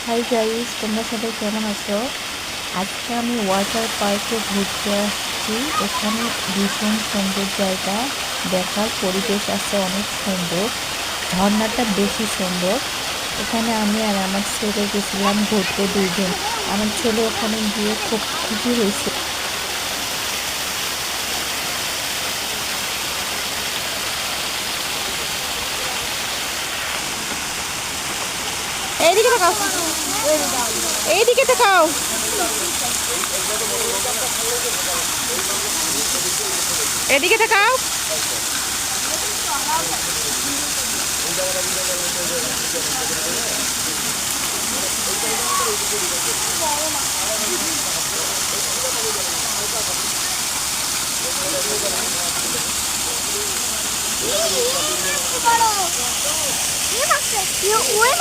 Hi guys, তোমরা সবাই কেমন আছো? আজকে আমি ওয়াটার পার্কে ঘুরতে আসছি। এখানে ভীষণ সুন্দর জায়গা, দেখার পরিবেশ আছে অনেক সুন্দর, ঝর্ণাটা বেশি সুন্দর। এখানে আমি আর আমার ছেলে গেছিলাম ঘুরতে দুইজন। আমার ছেলে ওখানে গিয়ে খুব খুশি হয়েছে। এইদিকে তাকাও, এইদিকে তাকাও। এদিকে তাকাও। ওই